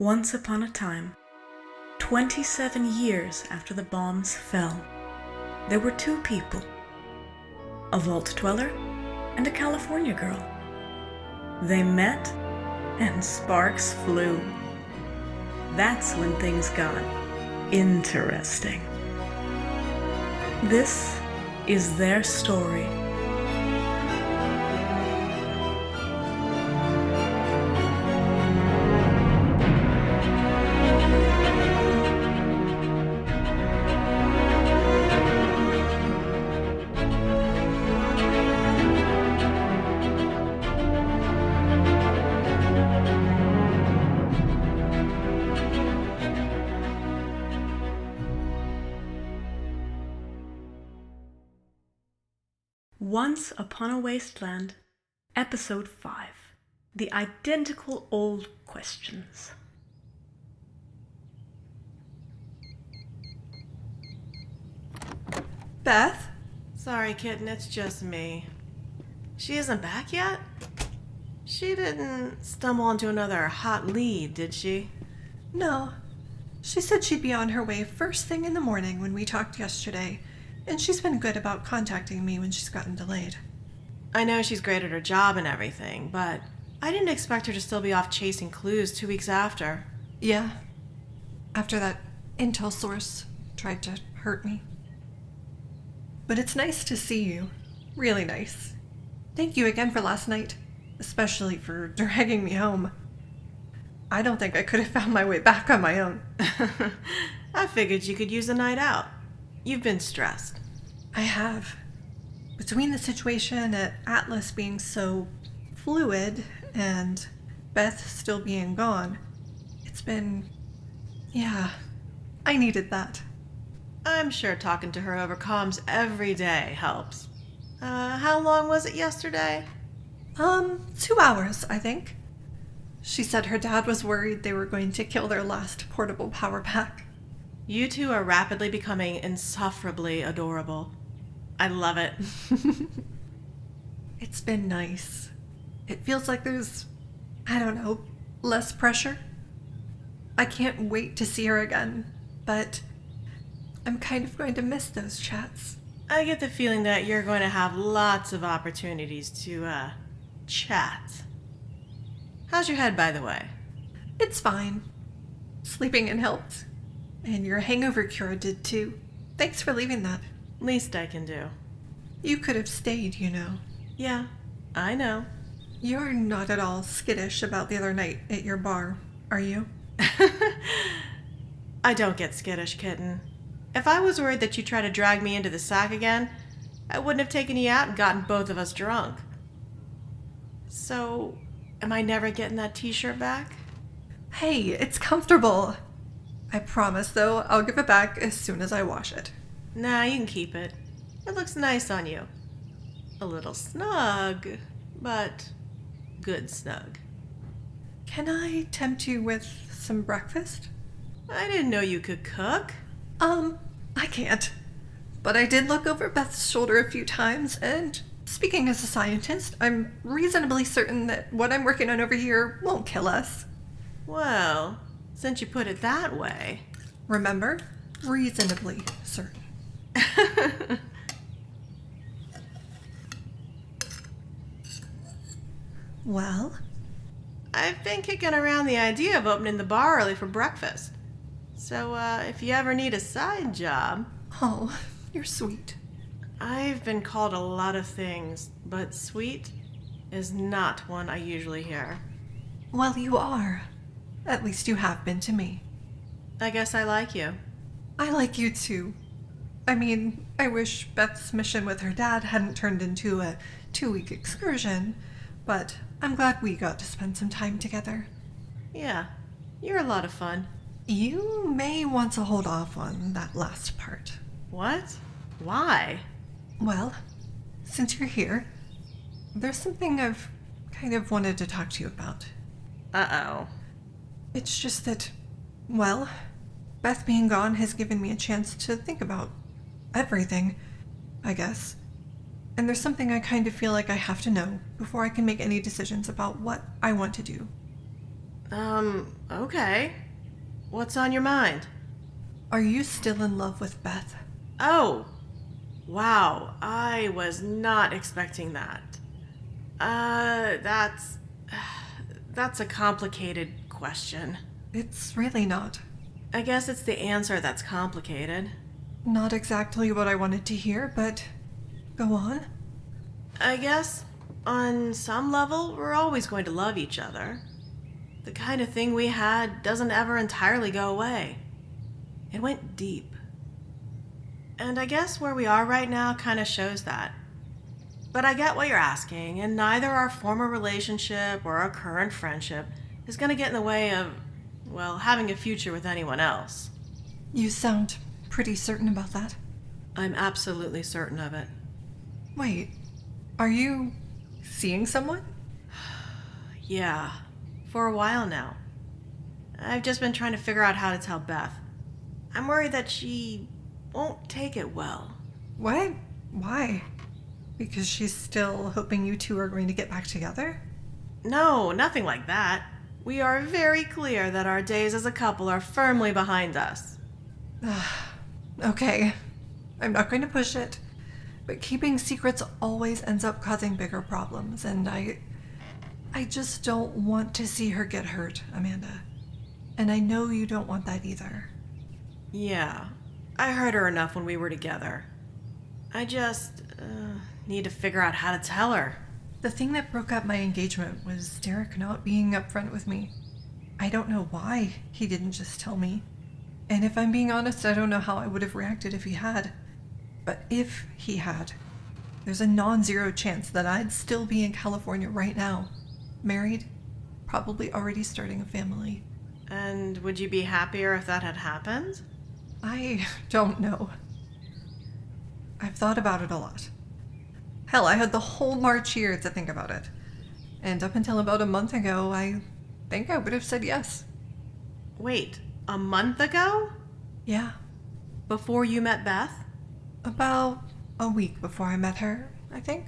Once upon a time, 27 years after the bombs fell, there were two people, a vault dweller and a California girl. They met and sparks flew. That's when things got interesting. This is their story. Once Upon a Wasteland, Episode 5, The Identical Old Questions. Beth? Sorry, kitten, it's just me. She isn't back yet? She didn't stumble onto another hot lead, did she? No. She said she'd be on her way first thing in the morning when we talked yesterday, and she's been good about contacting me when she's gotten delayed. I know she's great at her job and everything, but I didn't expect her to still be off chasing clues 2 weeks after. Yeah. After that intel source tried to hurt me. But it's nice to see you. Really nice. Thank you again for last night, especially for dragging me home. I don't think I could have found my way back on my own. I figured you could use a night out. You've been stressed. I have. Between the situation at Atlas being so fluid and Beth still being gone, it's been... yeah, I needed that. I'm sure talking to her over comms every day helps. How long was it yesterday? 2 hours, I think. She said her dad was worried they were going to kill their last portable power pack. You two are rapidly becoming insufferably adorable. I love it. It's been nice. It feels like there's, I don't know, less pressure. I can't wait to see her again, but I'm kind of going to miss those chats. I get the feeling that you're going to have lots of opportunities to, chat. How's your head, by the way? It's fine. Sleeping in helped. And your hangover cure did too. Thanks for leaving that. Least I can do. You could have stayed, you know. Yeah, I know. You're not at all skittish about the other night at your bar, are you? I don't get skittish, kitten. If I was worried that you'd try to drag me into the sack again, I wouldn't have taken you out and gotten both of us drunk. So, am I never getting that t-shirt back? Hey, it's comfortable. I promise, though, I'll give it back as soon as I wash it. Nah, you can keep it. It looks nice on you. A little snug, but good snug. Can I tempt you with some breakfast? I didn't know you could cook. I can't. But I did look over Beth's shoulder a few times, and speaking as a scientist, I'm reasonably certain that what I'm working on over here won't kill us. Well, since you put it that way. Remember? Reasonably certain. Well? I've been kicking around the idea of opening the bar early for breakfast. So, if you ever need a side job... Oh, you're sweet. I've been called a lot of things, but sweet is not one I usually hear. Well, you are. At least you have been to me. I guess I like you. I like you too. I mean, I wish Beth's mission with her dad hadn't turned into a 2-week excursion, but I'm glad we got to spend some time together. Yeah, you're a lot of fun. You may want to hold off on that last part. What? Why? Well, since you're here, there's something I've kind of wanted to talk to you about. Uh-oh. It's just that, well, Beth being gone has given me a chance to think about everything, I guess. And there's something I kind of feel like I have to know before I can make any decisions about what I want to do. Okay. What's on your mind? Are you still in love with Beth? Oh, wow. I was not expecting that. That's... That's a complicated question. It's really not. I guess it's the answer that's complicated. Not exactly what I wanted to hear, but go on. I guess, on some level, we're always going to love each other. The kind of thing we had doesn't ever entirely go away. It went deep. And I guess where we are right now kind of shows that. But I get what you're asking, and neither our former relationship or our current friendship is going to get in the way of, well, having a future with anyone else. You sound pretty certain about that. I'm absolutely certain of it. Wait, are you seeing someone? Yeah, for a while now. I've just been trying to figure out how to tell Beth. I'm worried that she won't take it well. What? Why? Because she's still hoping you two are going to get back together? No, nothing like that. We are very clear that our days as a couple are firmly behind us. Okay, I'm not going to push it, but keeping secrets always ends up causing bigger problems, and I just don't want to see her get hurt, Amanda. And I know you don't want that either. Yeah, I hurt her enough when we were together. I just need to figure out how to tell her. The thing that broke up my engagement was Derek not being upfront with me. I don't know why he didn't just tell me. And if I'm being honest, I don't know how I would have reacted if he had. But if he had, there's a non-zero chance that I'd still be in California right now. Married, probably already starting a family. And would you be happier if that had happened? I don't know. I've thought about it a lot. Hell, I had the whole March here to think about it. And up until about a month ago, I think I would have said yes. Wait, a month ago? Yeah. Before you met Beth? About a week before I met her, I think.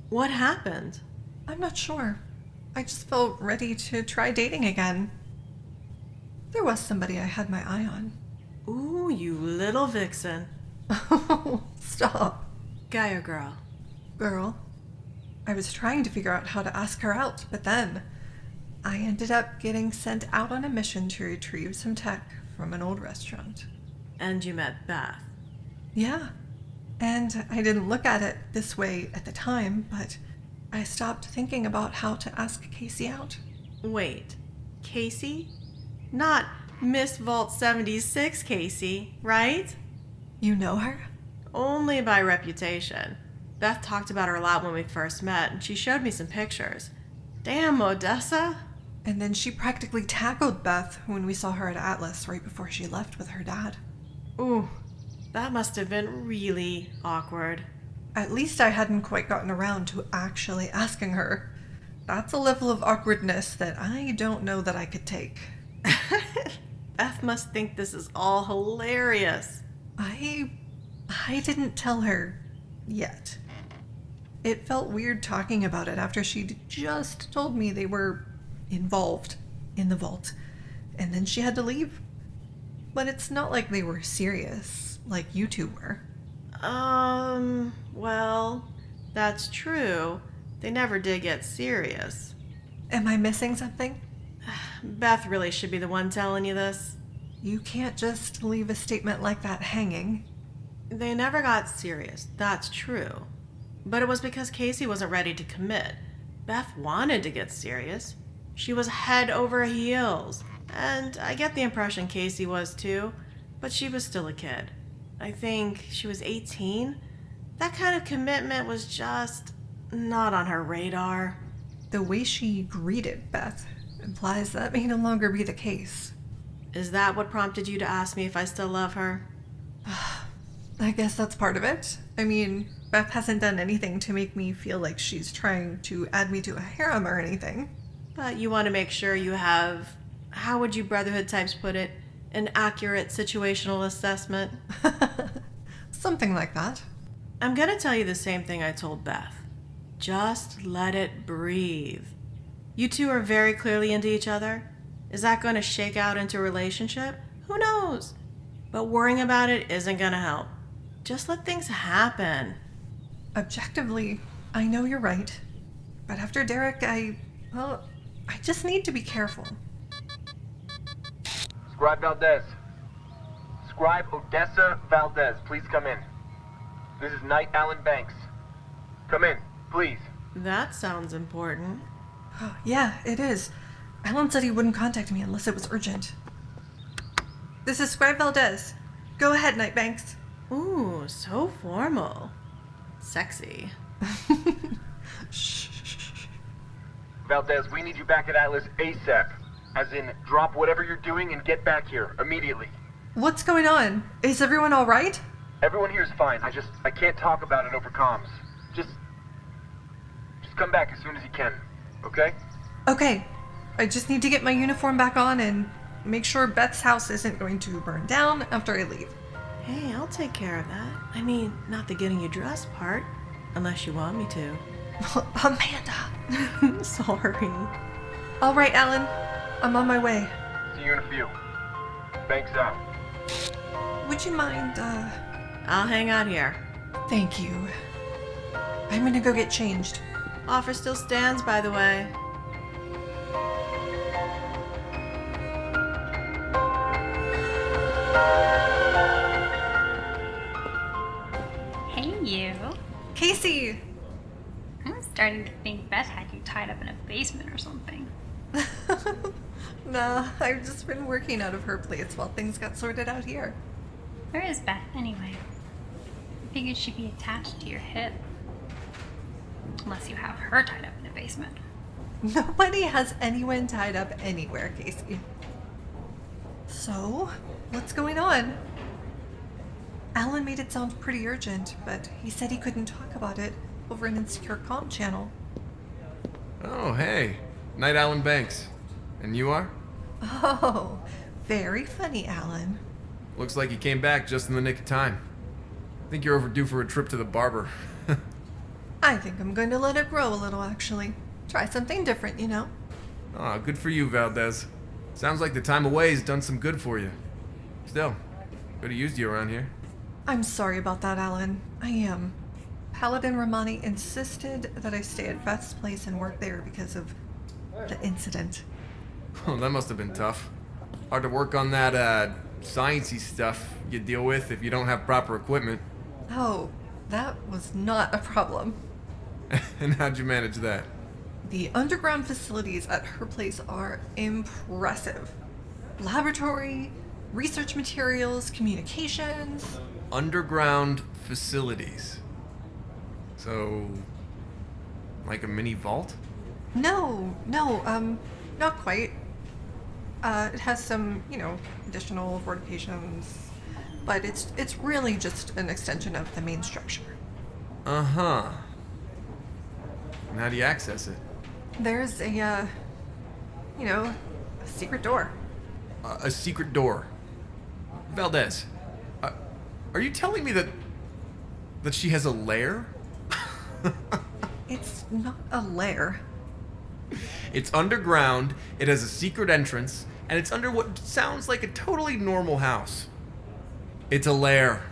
What happened? I'm not sure. I just felt ready to try dating again. There was somebody I had my eye on. Ooh, you little vixen. Oh, stop. Guy or girl? Girl. I was trying to figure out how to ask her out, but then I ended up getting sent out on a mission to retrieve some tech from an old restaurant. And you met Beth? Yeah. And I didn't look at it this way at the time, but I stopped thinking about how to ask Casey out. Wait, Casey? Not Miss Vault 76 Casey, right? You know her? Only by reputation. Beth talked about her a lot when we first met, and she showed me some pictures. Damn, Odessa. And then she practically tackled Beth when we saw her at Atlas right before she left with her dad. Ooh, that must have been really awkward. At least I hadn't quite gotten around to actually asking her. That's a level of awkwardness that I don't know that I could take. Beth must think this is all hilarious. I didn't tell her yet. It felt weird talking about it after she'd just told me they were involved in the vault, and then she had to leave. But it's not like they were serious, like you two were. Well, that's true. They never did get serious. Am I missing something? Beth really should be the one telling you this. You can't just leave a statement like that hanging. They never got serious, that's true. But it was because Casey wasn't ready to commit. Beth wanted to get serious. She was head over heels. And I get the impression Casey was too, but she was still a kid. I think she was 18. That kind of commitment was just not on her radar. The way she greeted Beth implies that may no longer be the case. Is that what prompted you to ask me if I still love her? I guess that's part of it. I mean, Beth hasn't done anything to make me feel like she's trying to add me to a harem or anything. But you want to make sure you have, how would you Brotherhood types put it, an accurate situational assessment? Something like that. I'm going to tell you the same thing I told Beth. Just let it breathe. You two are very clearly into each other. Is that going to shake out into a relationship? Who knows? But worrying about it isn't going to help. Just let things happen. Objectively, I know you're right. But after Derek, I just need to be careful. Scribe Valdez. Scribe Odessa Valdez, please come in. This is Knight Alan Banks. Come in, please. That sounds important. Yeah, it is. Alan said he wouldn't contact me unless it was urgent. This is Scribe Valdez. Go ahead, Knight Banks. Ooh, so formal. Sexy. Shh. Valdez, we need you back at Atlas ASAP. As in, drop whatever you're doing and get back here, immediately. What's going on? Is everyone all right? Everyone here is fine. I can't talk about it over comms. Just come back as soon as you can, okay? Okay. I just need to get my uniform back on and make sure Beth's house isn't going to burn down after I leave. Hey, I'll take care of that. I mean, not the getting you dressed part, unless you want me to. Amanda! Sorry. All right, Alan. I'm on my way. See you in a few. Banks out. Would you mind, I'll hang out here. Thank you. I'm gonna go get changed. Offer still stands, by the way. Hey, you. Casey! I'm starting to think Beth had you tied up in a basement or something. Nah, I've just been working out of her place while things got sorted out here. Where is Beth, anyway? I figured she'd be attached to your hip. Unless you have her tied up in a basement. Nobody has anyone tied up anywhere, Casey. So, what's going on? Alan made it sound pretty urgent, but he said he couldn't talk about it over an insecure comm channel. Oh, hey. Knight Alan Banks. And you are? Oh, very funny, Alan. Looks like you came back just in the nick of time. I think you're overdue for a trip to the barber. I think I'm going to let it grow a little, actually. Try something different, you know? Aw, good for you, Valdez. Sounds like the time away's done some good for you. Still, could have used you around here. I'm sorry about that, Alan. I am. Paladin Romani insisted that I stay at Beth's place and work there because of the incident. Oh, that must have been tough. Hard to work on that, sciencey stuff you deal with if you don't have proper equipment. Oh, that was not a problem. And how'd you manage that? The underground facilities at her place are impressive. Laboratory, research materials, communications. Underground facilities. So, like a mini vault? No, not quite. It has some, additional fortifications, but it's really just an extension of the main structure. Uh-huh. And how do you access it? There's a secret door. A secret door. Valdez, are you telling me that she has a lair? It's not a lair. It's underground, it has a secret entrance, and it's under what sounds like a totally normal house. It's a lair.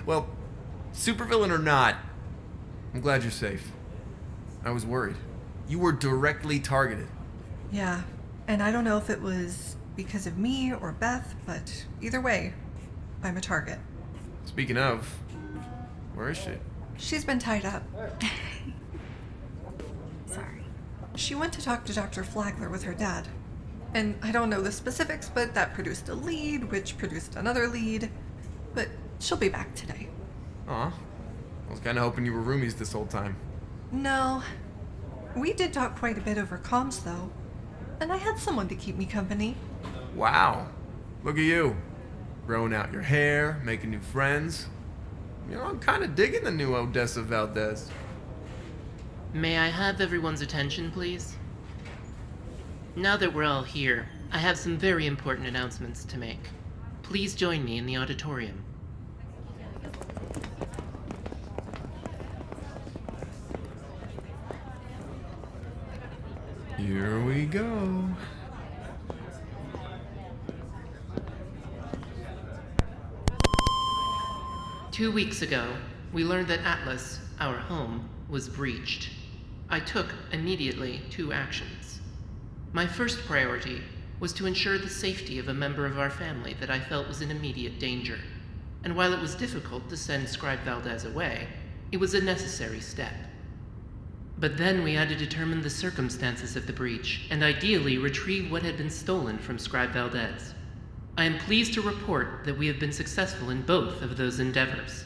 Well, supervillain or not, I'm glad you're safe. I was worried. You were directly targeted. Yeah, and I don't know if it was because of me or Beth, but either way, I'm a target. Speaking of, where is she? She's been tied up. Sorry. She went to talk to Dr. Flagler with her dad. And I don't know the specifics, but that produced a lead, which produced another lead. But she'll be back today. Aw. I was kinda hoping you were roomies this whole time. No. We did talk quite a bit over comms, though. And I had someone to keep me company. Wow. Look at you. Growing out your hair, making new friends. I'm kinda digging the new Odessa Valdez. May I have everyone's attention, please? Now that we're all here, I have some very important announcements to make. Please join me in the auditorium. Here we go. 2 weeks ago, we learned that Atlas, our home, was breached. I took, immediately, 2 actions. My first priority was to ensure the safety of a member of our family that I felt was in immediate danger. And while it was difficult to send Scribe Valdez away, it was a necessary step. But then we had to determine the circumstances of the breach, and ideally retrieve what had been stolen from Scribe Valdez. I am pleased to report that we have been successful in both of those endeavors.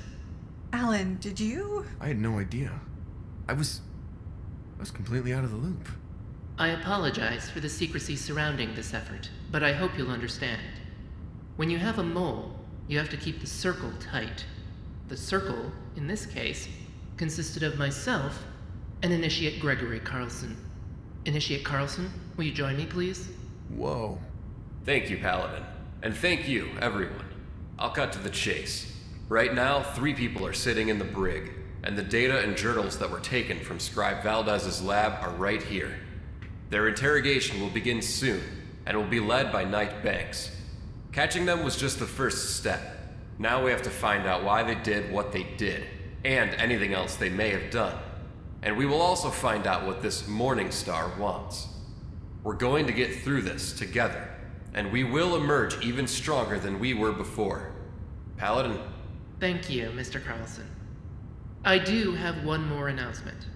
Alan, did you? I had no idea. I was completely out of the loop. I apologize for the secrecy surrounding this effort, but I hope you'll understand. When you have a mole, you have to keep the circle tight. The circle, in this case, consisted of myself and Initiate Gregory Carlson. Initiate Carlson, will you join me, please? Whoa. Thank you, Paladin. And thank you, everyone. I'll cut to the chase. Right now, 3 people are sitting in the brig, and the data and journals that were taken from Scribe Valdez's lab are right here. Their interrogation will begin soon, and will be led by Knight Banks. Catching them was just the first step. Now we have to find out why they did what they did, and anything else they may have done. And we will also find out what this Morningstar wants. We're going to get through this together, and we will emerge even stronger than we were before. Paladin? Thank you, Mr. Carlson. I do have one more announcement.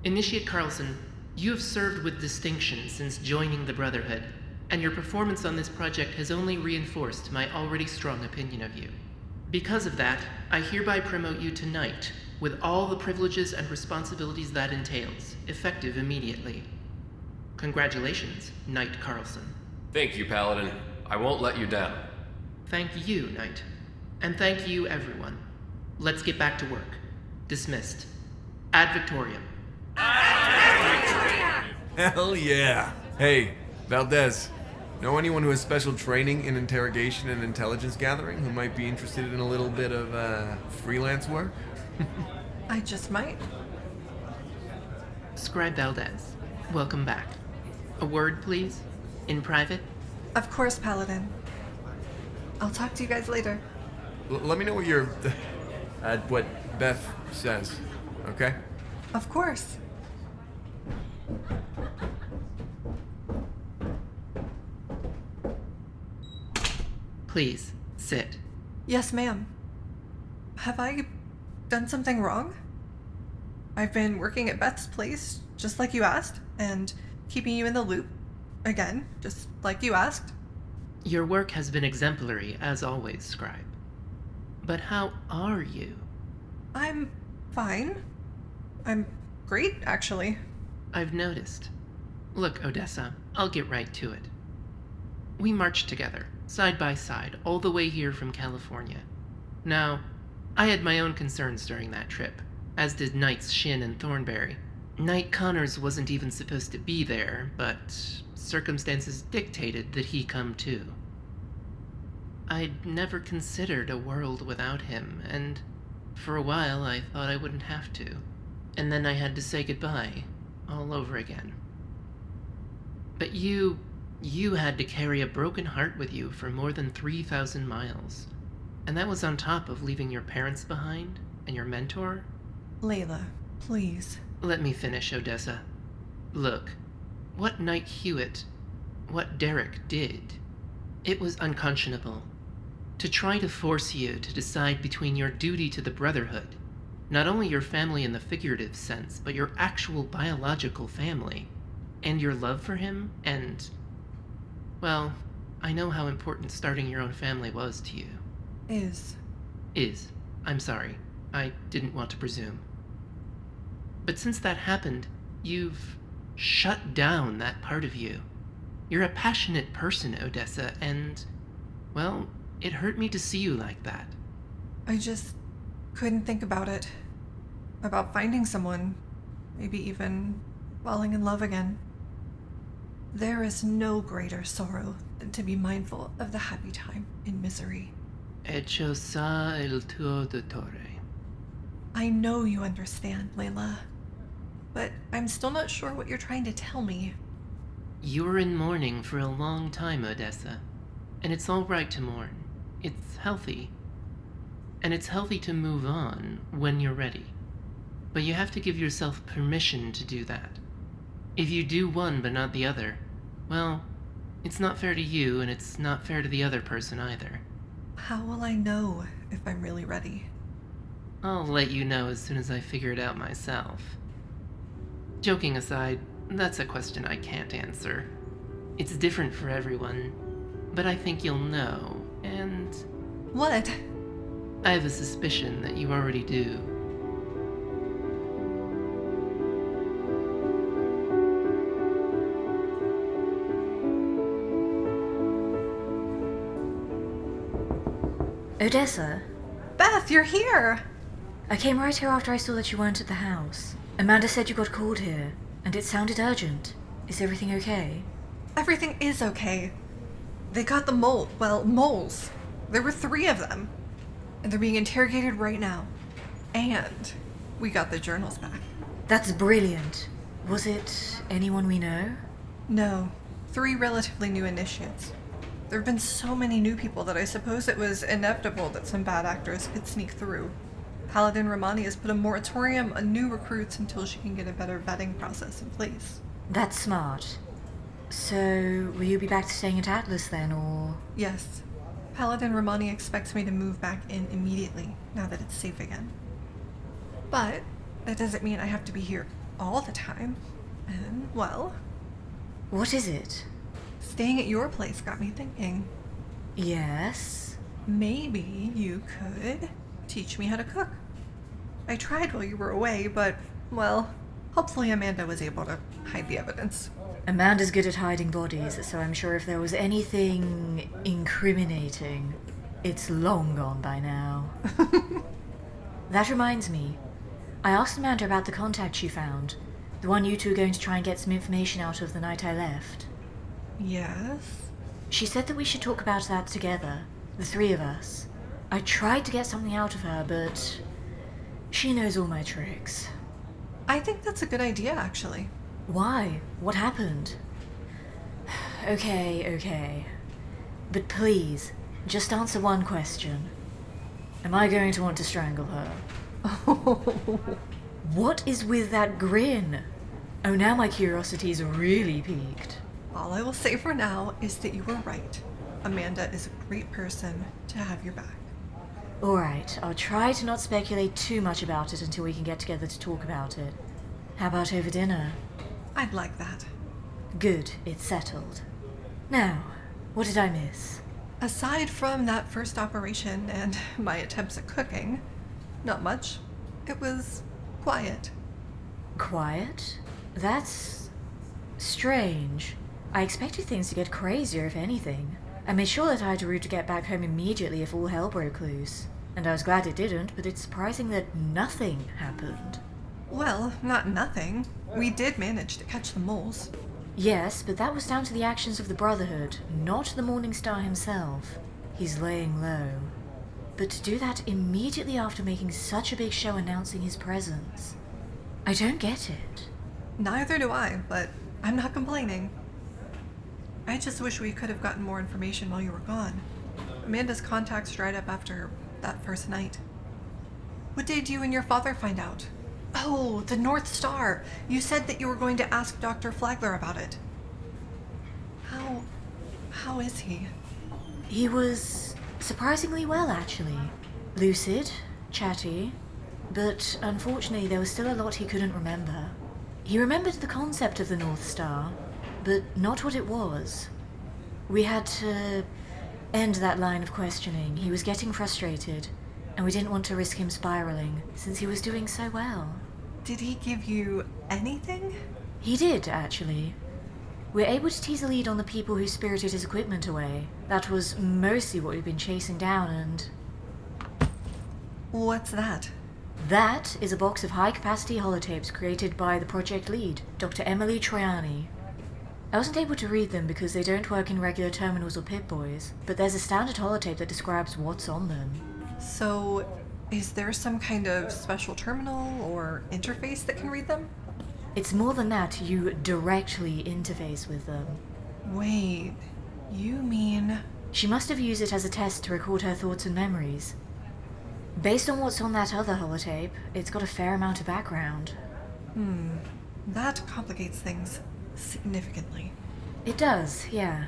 Initiate Carlson, you have served with distinction since joining the Brotherhood, and your performance on this project has only reinforced my already strong opinion of you. Because of that, I hereby promote you to Knight, with all the privileges and responsibilities that entails, effective immediately. Congratulations, Knight Carlson. Thank you, Paladin. I won't let you down. Thank you, Knight. And thank you, everyone. Let's get back to work. Dismissed. Ad Victoriam. Hell yeah. Hey, Valdez, know anyone who has special training in interrogation and intelligence gathering who might be interested in a little bit of freelance work? I just might. Scribe Valdez, welcome back. A word, please? In private? Of course, Paladin. I'll talk to you guys later. Let me know what Beth says, okay? Of course. Please, sit. Yes, ma'am. Have I done something wrong? I've been working at Beth's place, just like you asked, and keeping you in the loop, again, just like you asked. Your work has been exemplary, as always, Scribe. But how are you? I'm fine. I'm great, actually. I've noticed. Look, Odessa, I'll get right to it. We marched together, side by side, all the way here from California. Now, I had my own concerns during that trip, as did Knights Shin and Thornberry. Knight Connors wasn't even supposed to be there, but circumstances dictated that he come too. I'd never considered a world without him, and for a while I thought I wouldn't have to. And then I had to say goodbye, all over again. But you had to carry a broken heart with you for more than 3,000 miles. And that was on top of leaving your parents behind, and your mentor. Layla, please. Let me finish, Odessa. Look, what Knight Hewitt, what Derek did, it was unconscionable. To try to force you to decide between your duty to the Brotherhood, not only your family in the figurative sense, but your actual biological family, and your love for him, and, well, I know how important starting your own family was to you. Is. I'm sorry. I didn't want to presume. But since that happened, you've shut down that part of you. You're a passionate person, Odessa, and, well, it hurt me to see you like that. I just couldn't think about it. About finding someone. Maybe even falling in love again. There is no greater sorrow than to be mindful of the happy time in misery. Hecho sa el tuo dottore. I know you understand, Layla. But I'm still not sure what you're trying to tell me. You were in mourning for a long time, Odessa. And it's all right to mourn. It's healthy. and it's healthy to move on when you're ready. But you have to give yourself permission to do that. If you do one but not the other, well, it's not fair to you and it's not fair to the other person either. How will I know if I'm really ready? I'll let you know as soon as I figure it out myself. Joking aside, that's a question I can't answer. It's different for everyone, but I think you'll know, and What? I have a suspicion that you already do. Odessa, Beth, you're here! I came right here after I saw that you weren't at the house. Amanda said you got called here, and it sounded urgent. Is everything okay? Everything is okay. They got the moles. There were 3 of them. And they're being interrogated right now. And we got the journals back. That's brilliant. Was it anyone we know? No, 3 relatively new initiates. There have been so many new people that I suppose it was inevitable that some bad actors could sneak through. Paladin Romani has put a moratorium on new recruits until she can get a better vetting process in place. That's smart. So, will you be back to staying at Atlas then, or...? Yes. Paladin Romani expects me to move back in immediately, now that it's safe again. But that doesn't mean I have to be here all the time. And, well... What is it? Staying at your place got me thinking. Yes? Maybe you could teach me how to cook. I tried while you were away, but, well, hopefully Amanda was able to hide the evidence. Amanda's good at hiding bodies, so I'm sure if there was anything incriminating, it's long gone by now. That reminds me. I asked Amanda about the contact she found. The one you two are going to try and get some information out of the night I left. Yes? She said that we should talk about that together, the 3 of us. I tried to get something out of her, but she knows all my tricks. I think that's a good idea, actually. Why? What happened? Okay. But please, just answer one question. Am I going to want to strangle her? What is with that grin? Oh, now my curiosity's really piqued. All I will say for now is that you were right. Amanda is a great person to have your back. Alright, I'll try to not speculate too much about it until we can get together to talk about it. How about over dinner? I'd like that. Good, it's settled. Now, what did I miss? Aside from that first operation and my attempts at cooking, not much. It was quiet. Quiet? That's strange. I expected things to get crazier, if anything. I made sure that I had a route to get back home immediately if all hell broke loose. And I was glad it didn't, but it's surprising that nothing happened. Well, not nothing. We did manage to catch the moles. Yes, but that was down to the actions of the Brotherhood, not the Morningstar himself. He's laying low. But to do that immediately after making such a big show announcing his presence, I don't get it. Neither do I, but I'm not complaining. I just wish we could have gotten more information while you were gone. Amanda's contacts dried up after that first night. What did you and your father find out? Oh, the North Star. You said that you were going to ask Dr. Flagler about it. How is he? He was surprisingly well, actually. Lucid, chatty, but unfortunately there was still a lot he couldn't remember. He remembered the concept of the North Star, but not what it was. We had to end that line of questioning. He was getting frustrated, and we didn't want to risk him spiraling, since he was doing so well. Did he give you anything? He did, actually. We're able to tease a lead on the people who spirited his equipment away. That was mostly what we've been chasing down, and... What's that? That is a box of high-capacity holotapes created by the project lead, Dr. Emily Troiani. I wasn't able to read them because they don't work in regular terminals or Pip-Boys, but there's a standard holotape that describes what's on them. So, is there some kind of special terminal or interface that can read them? It's more than that, you directly interface with them. Wait, you mean... She must have used it as a test to record her thoughts and memories. Based on what's on that other holotape, it's got a fair amount of background. That complicates things significantly. It does, yeah.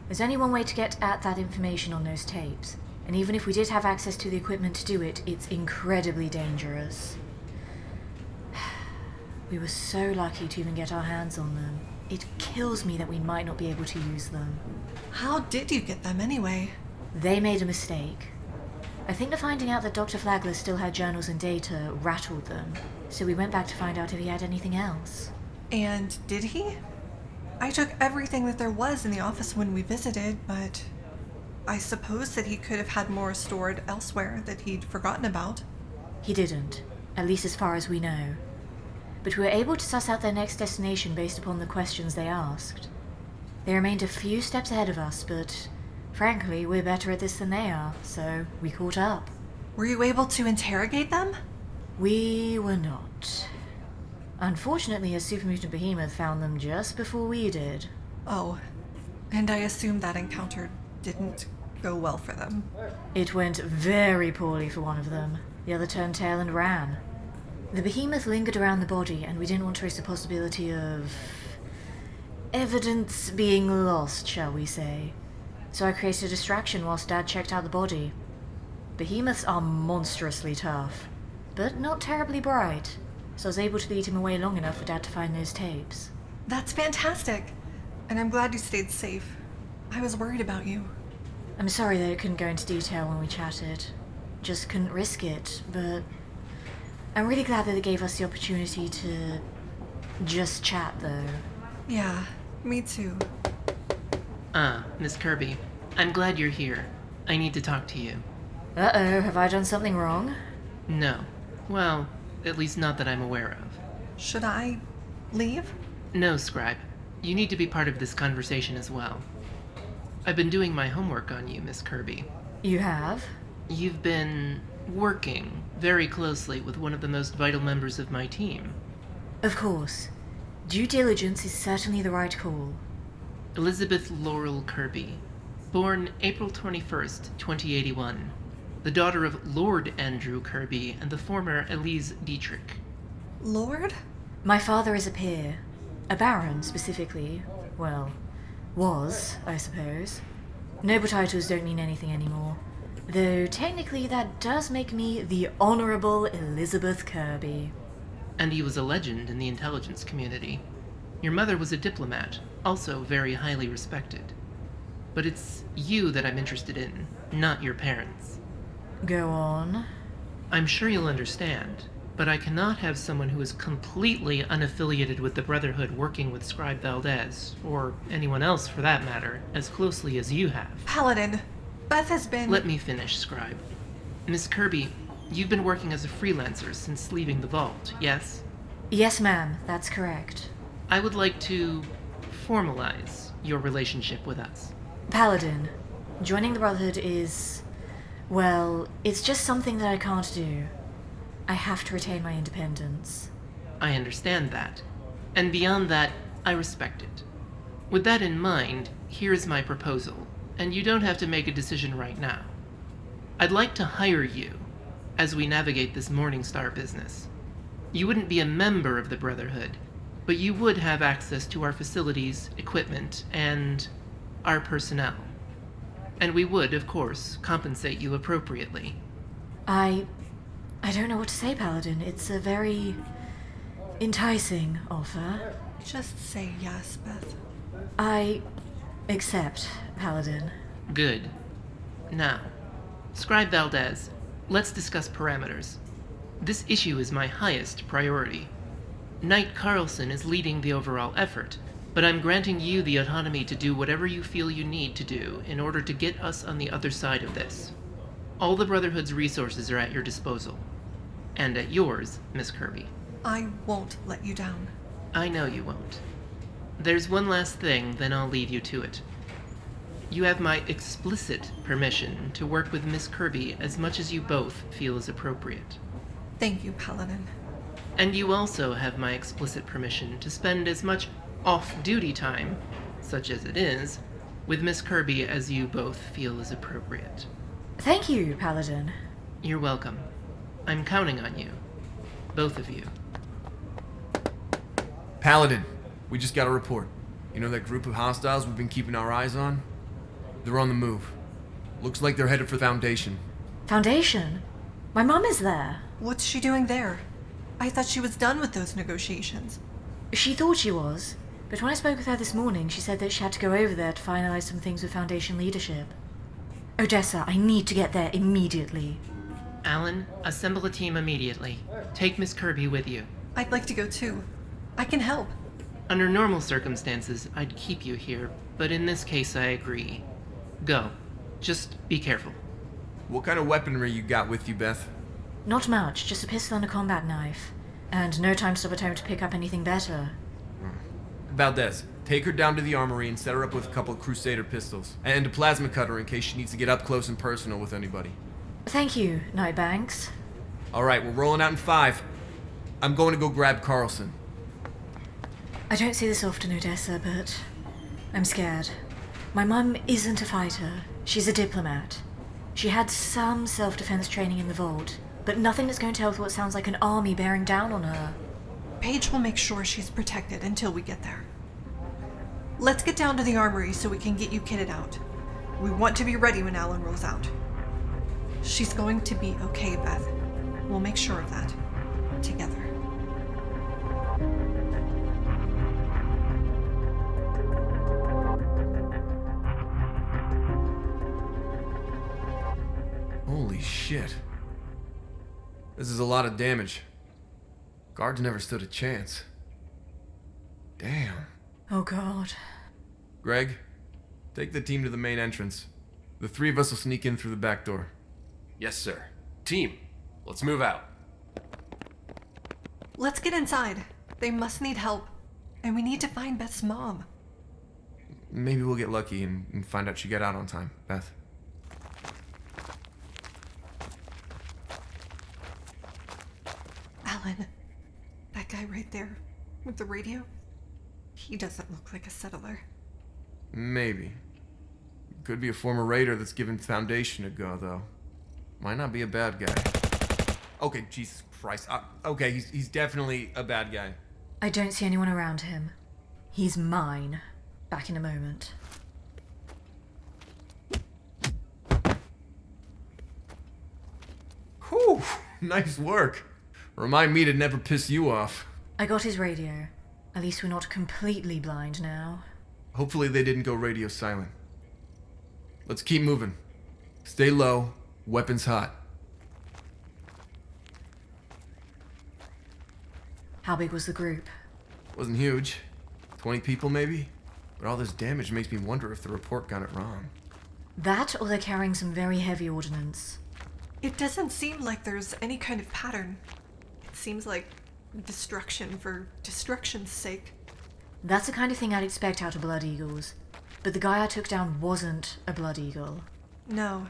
There's only one way to get at that information on those tapes, and even if we did have access to the equipment to do it, it's incredibly dangerous. We were so lucky to even get our hands on them. It kills me that we might not be able to use them. How did you get them anyway? They made a mistake. I think the finding out that Dr. Flagler still had journals and data rattled them, so we went back to find out if he had anything else. And did he? I took everything that there was in the office when we visited, but I suppose that he could have had more stored elsewhere that he'd forgotten about. He didn't, at least as far as we know. But we were able to suss out their next destination based upon the questions they asked. They remained a few steps ahead of us, but frankly, we're better at this than they are, so we caught up. Were you able to interrogate them? We were not. Unfortunately, a supermutant behemoth found them just before we did. Oh, and I assume that encounter didn't go well for them. It went very poorly for one of them. The other turned tail and ran. The behemoth lingered around the body, and we didn't want to risk the possibility of evidence being lost, shall we say. So I created a distraction whilst Dad checked out the body. Behemoths are monstrously tough, but not terribly bright, so I was able to lead him away long enough for Dad to find those tapes. That's fantastic, and I'm glad you stayed safe. I was worried about you. I'm sorry that I couldn't go into detail when we chatted. Just couldn't risk it, but I'm really glad that it gave us the opportunity to just chat, though. Yeah, me too. Miss Kirby, I'm glad you're here. I need to talk to you. Uh-oh, have I done something wrong? No. Well, at least not that I'm aware of. Should I leave? No, Scribe. You need to be part of this conversation as well. I've been doing my homework on you, Miss Kirby. You have? You've been working very closely with one of the most vital members of my team. Of course. Due diligence is certainly the right call. Elizabeth Laurel Kirby, born April 21st, 2081, the daughter of Lord Andrew Kirby and the former Elise Dietrich. Lord? My father is a peer. A baron, specifically. Well, was, I suppose. Noble titles don't mean anything anymore. Though technically that does make me the Honorable Elizabeth Kirby. And he was a legend in the intelligence community. Your mother was a diplomat, also very highly respected. But it's you that I'm interested in, not your parents. Go on. I'm sure you'll understand, but I cannot have someone who is completely unaffiliated with the Brotherhood working with Scribe Valdez, or anyone else for that matter, as closely as you have. Paladin, Beth has been... Let me finish, Scribe. Miss Kirby, you've been working as a freelancer since leaving the vault, yes? Yes, ma'am, that's correct. I would like to formalize your relationship with us. Paladin, joining the Brotherhood is... well, it's just something that I can't do. I have to retain my independence. I understand that. And beyond that, I respect it. With that in mind, here's my proposal, and you don't have to make a decision right now. I'd like to hire you as we navigate this Morningstar business. You wouldn't be a member of the Brotherhood, but you would have access to our facilities, equipment, and our personnel. And we would, of course, compensate you appropriately. I don't know what to say, Paladin. It's a very enticing offer. Just say yes, Beth. I accept, Paladin. Good. Now, Scribe Valdez, let's discuss parameters. This issue is my highest priority. Knight Carlson is leading the overall effort, but I'm granting you the autonomy to do whatever you feel you need to do in order to get us on the other side of this. All the Brotherhood's resources are at your disposal. And at yours, Miss Kirby. I won't let you down. I know you won't. There's one last thing, then I'll leave you to it. You have my explicit permission to work with Miss Kirby as much as you both feel is appropriate. Thank you, Paladin. And you also have my explicit permission to spend as much off-duty time, such as it is, with Miss Kirby as you both feel is appropriate. Thank you, Paladin. You're welcome. I'm counting on you. Both of you. Paladin, we just got a report. You know that group of hostiles we've been keeping our eyes on? They're on the move. Looks like they're headed for Foundation. Foundation? My mum is there. What's she doing there? I thought she was done with those negotiations. She thought she was, but when I spoke with her this morning, she said that she had to go over there to finalize some things with Foundation leadership. Odessa, I need to get there immediately. Alan, assemble a team immediately. Take Miss Kirby with you. I'd like to go too. I can help. Under normal circumstances, I'd keep you here, but in this case, I agree. Go. Just be careful. What kind of weaponry you got with you, Beth? Not much, just a pistol and a combat knife. And no time stop at home to pick up anything better. Valdez, take her down to the armory and set her up with a couple of Crusader pistols. And a plasma cutter in case she needs to get up close and personal with anybody. Thank you, Nightbanks. Alright, we're rolling out in 5. I'm going to go grab Carlson. I don't see this often, Odessa, but I'm scared. My mum isn't a fighter. She's a diplomat. She had some self-defense training in the vault, but nothing that's going to help what sounds like an army bearing down on her. Paige will make sure she's protected until we get there. Let's get down to the armory so we can get you kitted out. We want to be ready when Alan rolls out. She's going to be okay, Beth. We'll make sure of that. Together. Holy shit. This is a lot of damage. Guards never stood a chance. Damn. Oh god. Greg, take the team to the main entrance. The 3 of us will sneak in through the back door. Yes, sir. Team, let's move out. Let's get inside. They must need help. And we need to find Beth's mom. Maybe we'll get lucky and find out she got out on time, Beth. Alan, that guy right there with the radio, he doesn't look like a settler. Maybe. Could be a former raider that's given Foundation a go, though. Might not be a bad guy. Okay, Jesus Christ. Okay, he's definitely a bad guy. I don't see anyone around him. He's mine. Back in a moment. Whew, nice work. Remind me to never piss you off. I got his radio. At least we're not completely blind now. Hopefully they didn't go radio silent. Let's keep moving. Stay low, weapons hot. How big was the group? Wasn't huge. 20 people maybe? But all this damage makes me wonder if the report got it wrong. That, or they're carrying some very heavy ordnance. It doesn't seem like there's any kind of pattern. It seems like destruction for destruction's sake. That's the kind of thing I'd expect out of Blood Eagles. But the guy I took down wasn't a Blood Eagle. No,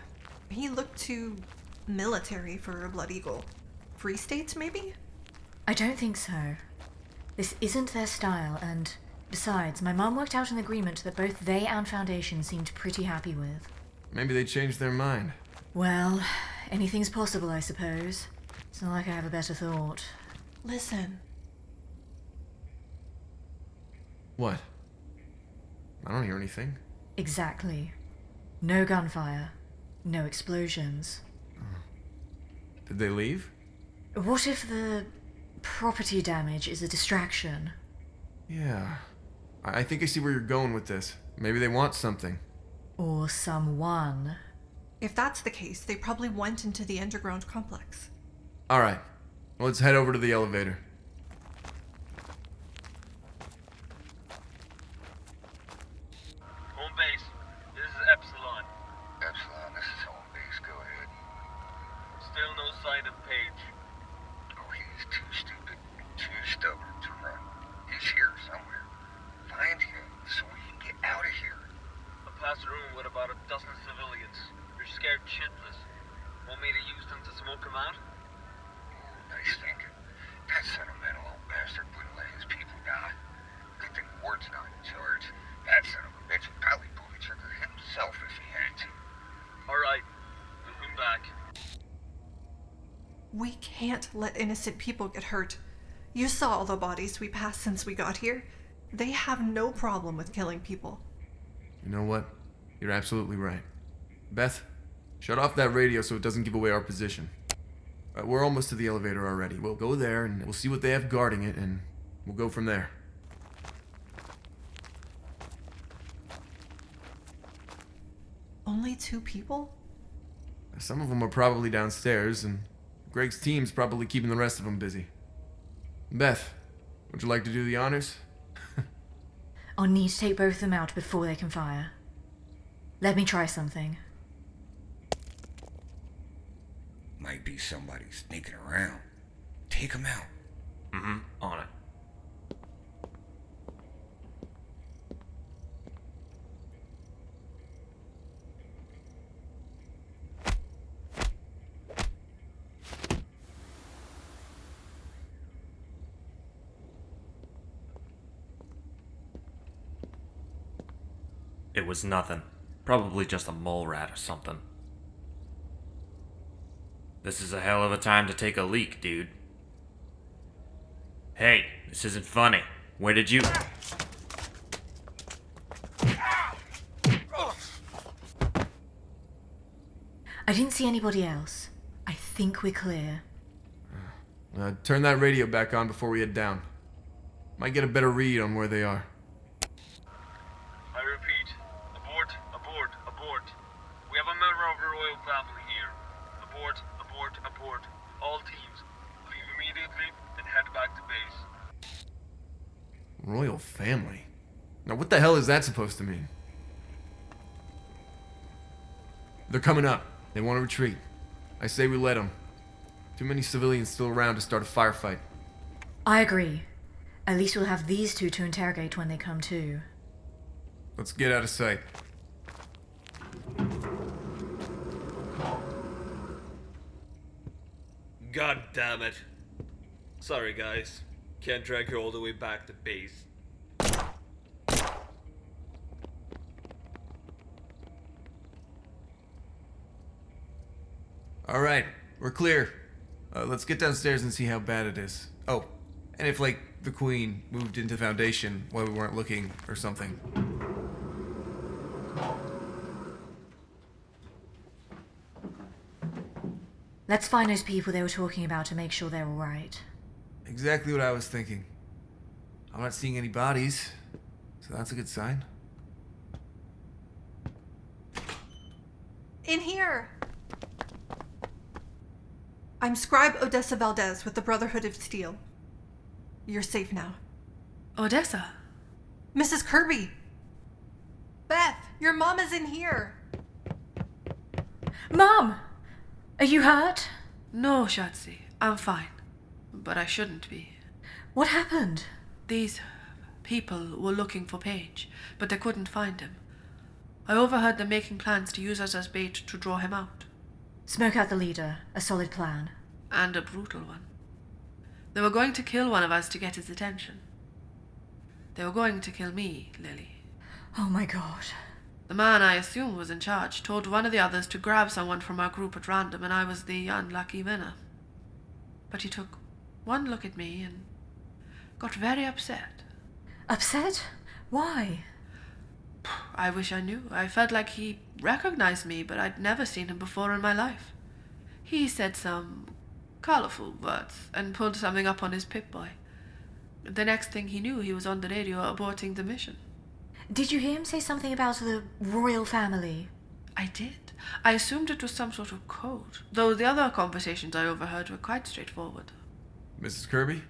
he looked too military for a Blood Eagle. Free States, maybe? I don't think so. This isn't their style, and besides, my mom worked out an agreement that both they and Foundation seemed pretty happy with. Maybe they changed their mind. Well, anything's possible, I suppose. It's not like I have a better thought. Listen. What? I don't hear anything. Exactly. No gunfire. No explosions. Did they leave? What if the property damage is a distraction? Yeah. I think I see where you're going with this. Maybe they want something. Or someone. If that's the case, they probably went into the underground complex. Alright. Let's head over to the elevator. Home base, this is Epsilon. Epsilon, this is home base. Go ahead. Still no sign of Paige. Oh, he's too stupid, too stubborn to run. He's here somewhere. Find him so we can get out of here. I passed a room with about a dozen civilians. They're scared shitless. Want me to use them to smoke them out? Nice thinking. That sentimental old bastard wouldn't let his people die. Good thing Ward's not in charge. That son of a bitch would probably pull the trigger himself if he had to. Alright, moving back. We can't let innocent people get hurt. You saw all the bodies we passed since we got here. They have no problem with killing people. You know what? You're absolutely right. Beth, shut off that radio so it doesn't give away our position. We're almost to the elevator already. We'll go there and we'll see what they have guarding it, and we'll go from there. Only 2 people? Some of them are probably downstairs, and Greg's team's probably keeping the rest of them busy. Beth, would you like to do the honors? I'll need to take both of them out before they can fire. Let me try something. Might be somebody sneaking around. Take him out. On it. It was nothing. Probably just a mole rat or something. This is a hell of a time to take a leak, dude. Hey, this isn't funny. Where did you... I didn't see anybody else. I think we're clear. Turn that radio back on before we head down. Might get a better read on where they are. I repeat, abort, abort, abort. We have a member of the royal family here. Abort, abort, abort. All teams, leave immediately and head back to base. Royal family? Now what the hell is that supposed to mean? They're coming up. They want to retreat. I say we let them. Too many civilians still around to start a firefight. I agree. At least we'll have these 2 to interrogate when they come to. Let's get out of sight. God damn it. Sorry guys. Can't drag her all the way back to base. Alright, we're clear. Let's get downstairs and see how bad it is. Oh, and if, like, the Queen moved into Foundation while we weren't looking or something. Let's find those people they were talking about to make sure they're alright. Exactly what I was thinking. I'm not seeing any bodies, so that's a good sign. In here! I'm Scribe Odessa Valdez with the Brotherhood of Steel. You're safe now. Odessa? Mrs. Kirby! Beth, your mom is in here! Mom! Are you hurt? No, Shotzi. I'm fine. But I shouldn't be. What happened? These people were looking for Paige, but they couldn't find him. I overheard them making plans to use us as bait to draw him out. Smoke out the leader. A solid plan. And a brutal one. They were going to kill one of us to get his attention. They were going to kill me, Lily. Oh my god. The man I assumed was in charge told one of the others to grab someone from our group at random, and I was the unlucky winner. But he took one look at me and got very upset. Upset? Why? I wish I knew. I felt like he recognized me, but I'd never seen him before in my life. He said some colorful words and pulled something up on his Pip-Boy. The next thing he knew, he was on the radio aborting the mission. Did you hear him say something about the royal family? I did. I assumed it was some sort of code, though the other conversations I overheard were quite straightforward. Mrs. Kirby?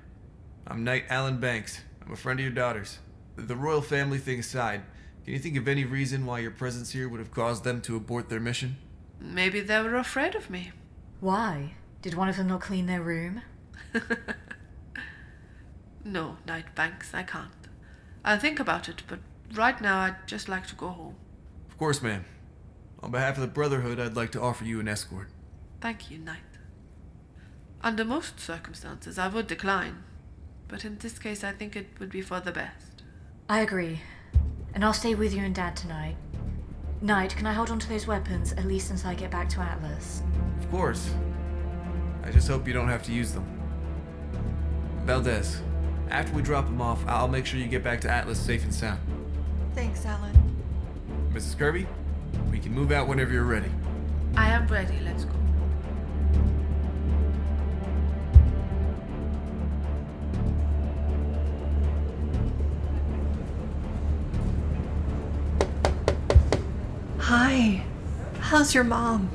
I'm Knight Alan Banks. I'm a friend of your daughter's. The royal family thing aside, can you think of any reason why your presence here would have caused them to abort their mission? Maybe they were afraid of me. Why? Did one of them not clean their room? No, Knight Banks, I can't. I'll think about it, but right now I'd just like to go home. Of course, ma'am. On behalf of the Brotherhood, I'd like to offer you an escort. Thank you, Knight. Under most circumstances, I would decline, but in this case, I think it would be for the best. I agree. And I'll stay with you and Dad tonight. Knight, can I hold on to those weapons, at least until I get back to Atlas? Of course. I just hope you don't have to use them. Valdez, after we drop them off, I'll make sure you get back to Atlas safe and sound. Thanks, Alan. Mrs. Kirby, we can move out whenever you're ready. I am ready. Let's go. Hi. How's your mom?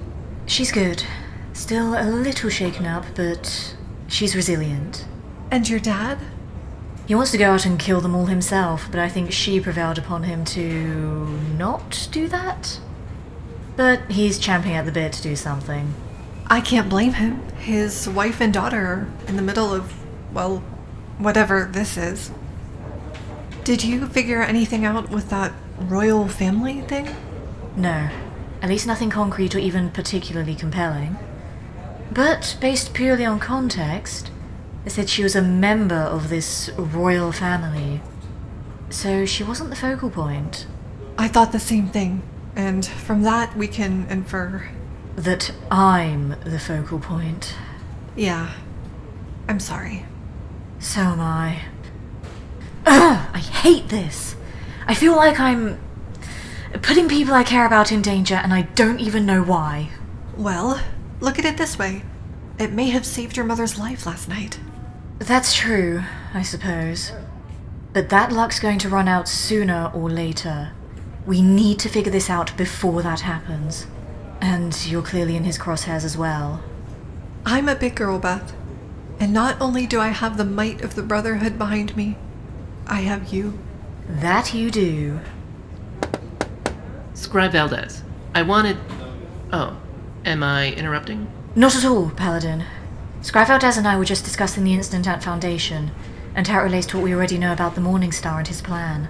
She's good. Still a little shaken up, but she's resilient. And your dad? He wants to go out and kill them all himself, but I think she prevailed upon him to not do that. But he's champing at the bit to do something. I can't blame him. His wife and daughter are in the middle of, well, whatever this is. Did you figure anything out with that royal family thing? No. At least nothing concrete or even particularly compelling. But based purely on context, they said she was a member of this royal family. So she wasn't the focal point. I thought the same thing. And from that, we can infer that I'm the focal point. Yeah. I'm sorry. So am I. Ugh, I hate this. I feel like I'm putting people I care about in danger, and I don't even know why. Well, look at it this way. It may have saved your mother's life last night. That's true, I suppose. But that luck's going to run out sooner or later. We need to figure this out before that happens. And you're clearly in his crosshairs as well. I'm a big girl, Beth. And not only do I have the might of the Brotherhood behind me, I have you. That you do. Scribe Valdez, I wanted... Oh, am I interrupting? Not at all, Paladin. Scribe Valdez and I were just discussing the incident at Foundation, and how it relates to what we already know about the Morningstar and his plan.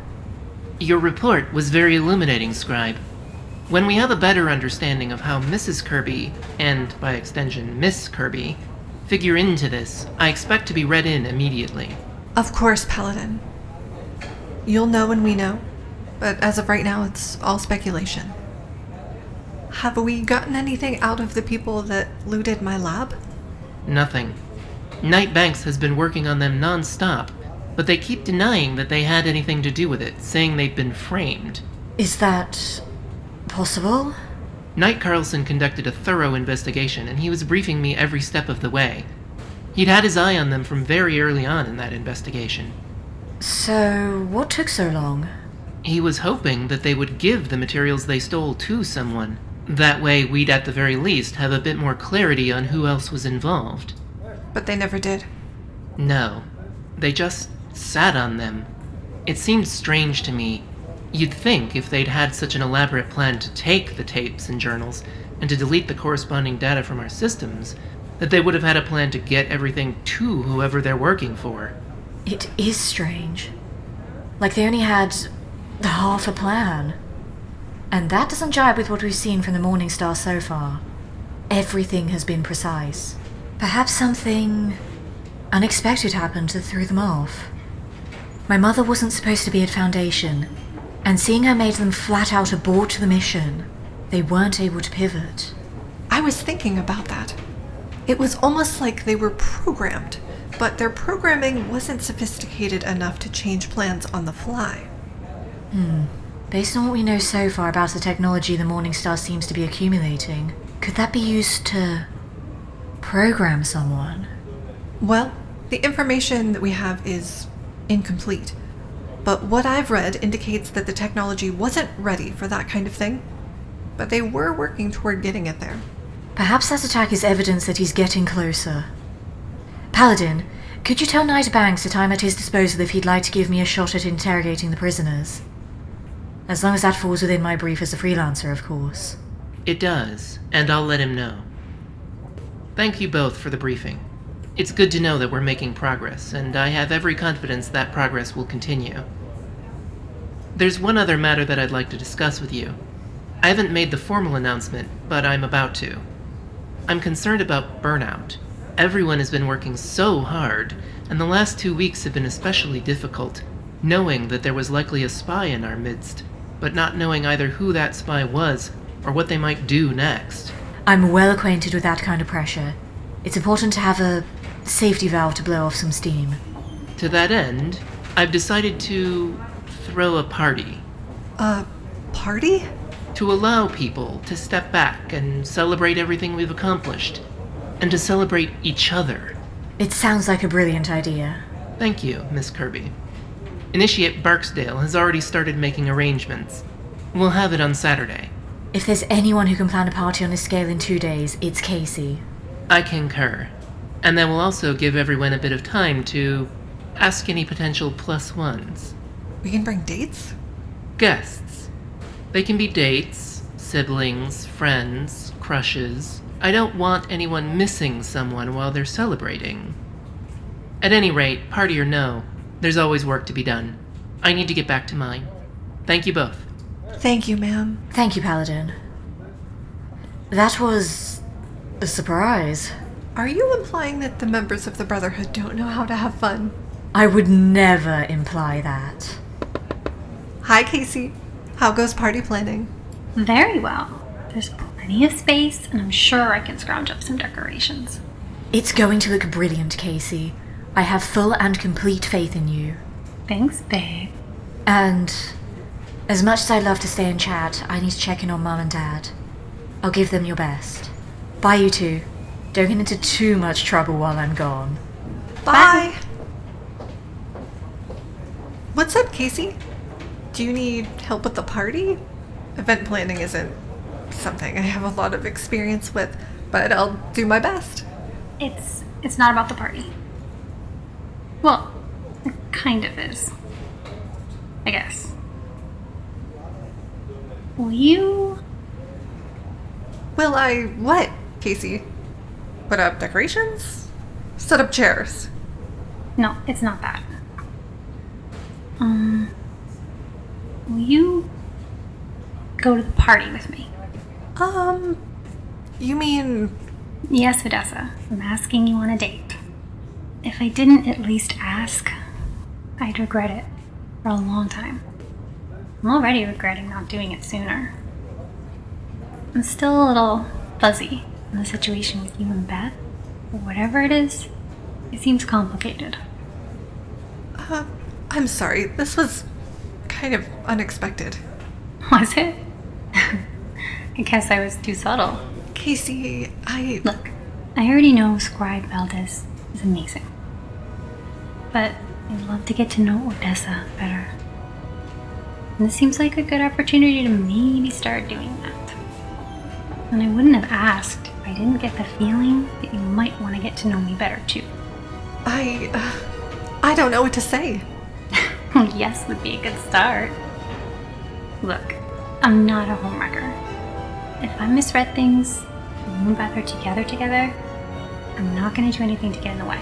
Your report was very illuminating, Scribe. When we have a better understanding of how Mrs. Kirby, and by extension Miss Kirby, figure into this, I expect to be read in immediately. Of course, Paladin. You'll know when we know, but as of right now, it's all speculation. Have we gotten anything out of the people that looted my lab? Nothing. Knight Banks has been working on them non-stop, but they keep denying that they had anything to do with it, saying they've been framed. Is that possible? Knight Carlson conducted a thorough investigation, and he was briefing me every step of the way. He'd had his eye on them from very early on in that investigation. So, what took so long? He was hoping that they would give the materials they stole to someone. That way, we'd at the very least have a bit more clarity on who else was involved. But they never did. No. They just sat on them. It seemed strange to me. You'd think if they'd had such an elaborate plan to take the tapes and journals, and to delete the corresponding data from our systems, that they would have had a plan to get everything to whoever they're working for. It is strange. Like they only had half a plan. And that doesn't jibe with what we've seen from the Morningstar so far. Everything has been precise. Perhaps something unexpected happened that threw them off. My mother wasn't supposed to be at Foundation, and seeing her made them flat out abort the mission. They weren't able to pivot. I was thinking about that. It was almost like they were programmed, but their programming wasn't sophisticated enough to change plans on the fly. Based on what we know so far about the technology the Morningstar seems to be accumulating, could that be used to program someone? Well, the information that we have is incomplete. But what I've read indicates that the technology wasn't ready for that kind of thing. But they were working toward getting it there. Perhaps that attack is evidence that he's getting closer. Paladin, could you tell Knight Banks that I'm at his disposal if he'd like to give me a shot at interrogating the prisoners? As long as that falls within my brief as a freelancer, of course. It does, and I'll let him know. Thank you both for the briefing. It's good to know that we're making progress, and I have every confidence that progress will continue. There's one other matter that I'd like to discuss with you. I haven't made the formal announcement, but I'm about to. I'm concerned about burnout. Everyone has been working so hard, and the last 2 weeks have been especially difficult, knowing that there was likely a spy in our midst, but not knowing either who that spy was or what they might do next. I'm well acquainted with that kind of pressure. It's important to have a safety valve to blow off some steam. To that end, I've decided to throw a party. A party? To allow people to step back and celebrate everything we've accomplished. And to celebrate each other. It sounds like a brilliant idea. Thank you, Miss Kirby. Initiate Barksdale has already started making arrangements. We'll have it on Saturday. If there's anyone who can plan a party on this scale in 2 days, it's Casey. I concur. And that will also give everyone a bit of time to ask any potential plus ones. We can bring dates? Guests. They can be dates, siblings, friends, crushes. I don't want anyone missing someone while they're celebrating. At any rate, party or no, there's always work to be done. I need to get back to mine. Thank you both. Thank you, ma'am. Thank you, Paladin. That was a surprise. Are you implying that the members of the Brotherhood don't know how to have fun? I would never imply that. Hi, Casey. How goes party planning? Very well. There's plenty of space, and I'm sure I can scrounge up some decorations. It's going to look brilliant, Casey. I have full and complete faith in you. Thanks, babe. And as much as I'd love to stay and chat, I need to check in on Mom and Dad. I'll give them your best. Bye, you two. Don't get into too much trouble while I'm gone. Bye! What's up, Casey? Do you need help with the party? Event planning isn't something I have a lot of experience with, but I'll do my best. It's not about the party. Well, it kind of is. I guess. Will you... Will I what, Casey? Put up decorations? Set up chairs? No, it's not that. Will you go to the party with me? You mean... Yes, Odessa. I'm asking you on a date. If I didn't at least ask, I'd regret it for a long time. I'm already regretting not doing it sooner. I'm still a little fuzzy in the situation with you and Beth. But whatever it is, it seems complicated. I'm sorry. This was kind of unexpected. Was it? I guess I was too subtle. Casey, Look, I already know Scribe Valdez is amazing. But I'd love to get to know Odessa better. And this seems like a good opportunity to maybe start doing that. And I wouldn't have asked if I didn't get the feeling that you might want to get to know me better too. I don't know what to say. Yes would be a good start. Look, I'm not a homewrecker. If I misread things, and you and Beth are together, I'm not going to do anything to get in the way.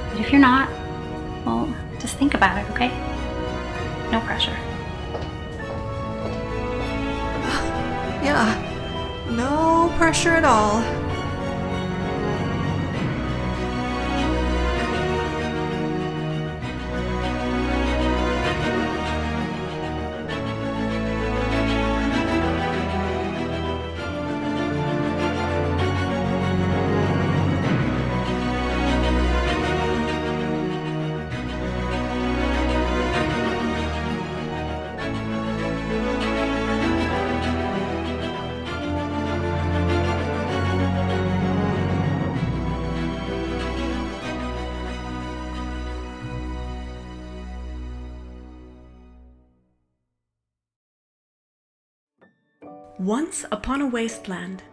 But if you're not, well, just think about it, okay? No pressure. Yeah, no pressure at all. Once Upon a Wasteland,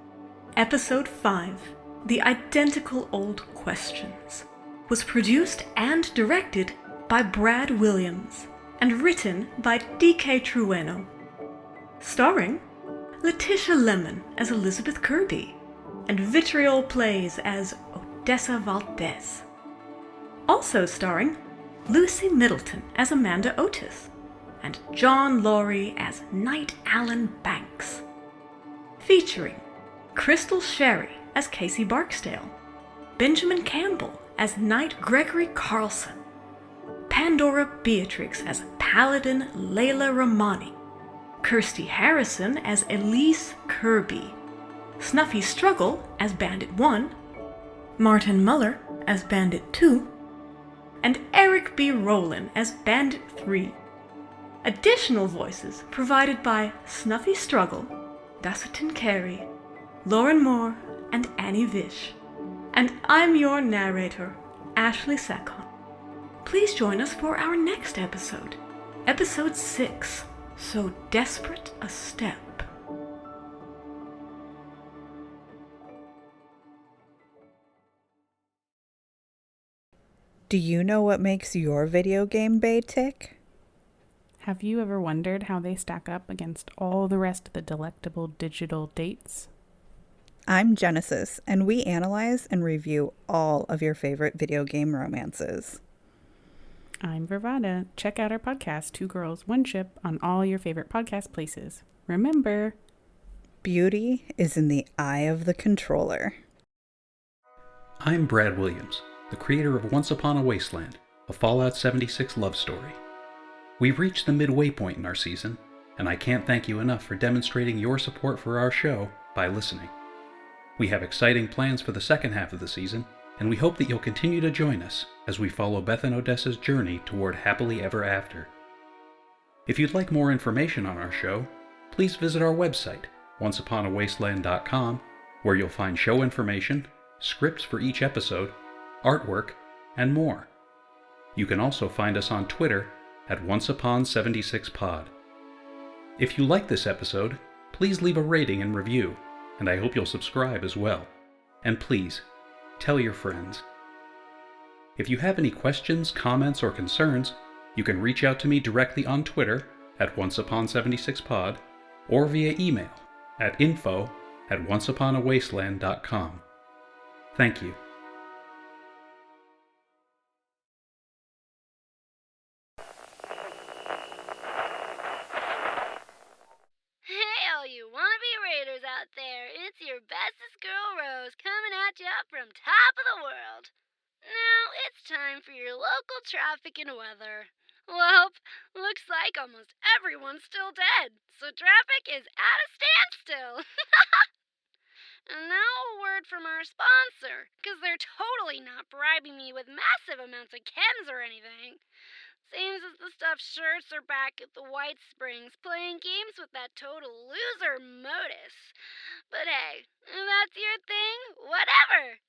Episode 5, The Identical Old Questions, was produced and directed by Brad Williams and written by D.K. Trueno. Starring Letitia Lemon as Elizabeth Kirby and Vitriol Plays as Odessa Valdez. Also starring Lucy Middleton as Amanda Otis and John Laurie as Knight Allen Banks. Featuring Crystal Sherry as Casey Barksdale, Benjamin Campbell as Knight Gregory Carlson, Pandora Beatrix as Paladin Layla Romani, Kirsty Harrison as Elise Kirby, Snuffy Struggle as Bandit 1, Martin Muller as Bandit 2, and Eric B. Rowland as Bandit 3. Additional voices provided by Snuffy Struggle, Dasserton Carey, Lauren Moore, and Annie Vish. And I'm your narrator, Ashley Sakon. Please join us for our next episode, episode 6, So Desperate a Step. Do you know what makes your video game bay tick? Have you ever wondered how they stack up against all the rest of the delectable digital dates? I'm Genesis, and we analyze and review all of your favorite video game romances. I'm Vervada. Check out our podcast, Two Girls, One Ship, on all your favorite podcast places. Remember, beauty is in the eye of the controller. I'm Brad Williams, the creator of Once Upon a Wasteland, a Fallout 76 love story. We've reached the midway point in our season, and I can't thank you enough for demonstrating your support for our show by listening. We have exciting plans for the second half of the season, and we hope that you'll continue to join us as we follow Beth and Odessa's journey toward happily ever after. If you'd like more information on our show, please visit our website, onceuponawasteland.com, where you'll find show information, scripts for each episode, artwork, and more. You can also find us on Twitter at OnceUpon76Pod. If you like this episode, please leave a rating and review, and I hope you'll subscribe as well. And please, tell your friends. If you have any questions, comments, or concerns, you can reach out to me directly on Twitter at OnceUpon76Pod or via email at info@onceuponawasteland.com. Thank you. Hey, all you wannabe raiders out there, it's your bestest girl Rose coming at you from top of the world. Now it's time for your local traffic and weather. Well, looks like almost everyone's still dead, so traffic is at a standstill. And now a word from our sponsor, because they're totally not bribing me with massive amounts of chems or anything. Seems as the stuffed shirts are back at the White Springs playing games with that total loser Modus. But hey, if that's your thing, whatever.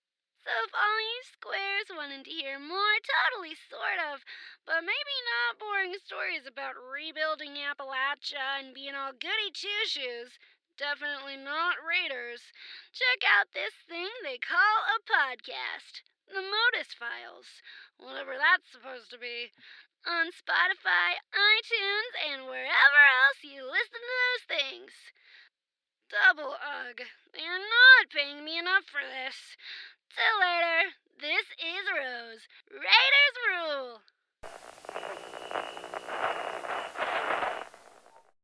So if all you squares wanted to hear more totally sort of, but maybe not boring stories about rebuilding Appalachia and being all goody two-shoes, definitely not raiders, check out this thing they call a podcast. The Modus Files. Whatever that's supposed to be. On Spotify, iTunes, and wherever else you listen to those things. Double ugh. They are not paying me enough for this. Till later, this is Rose. Raiders rule!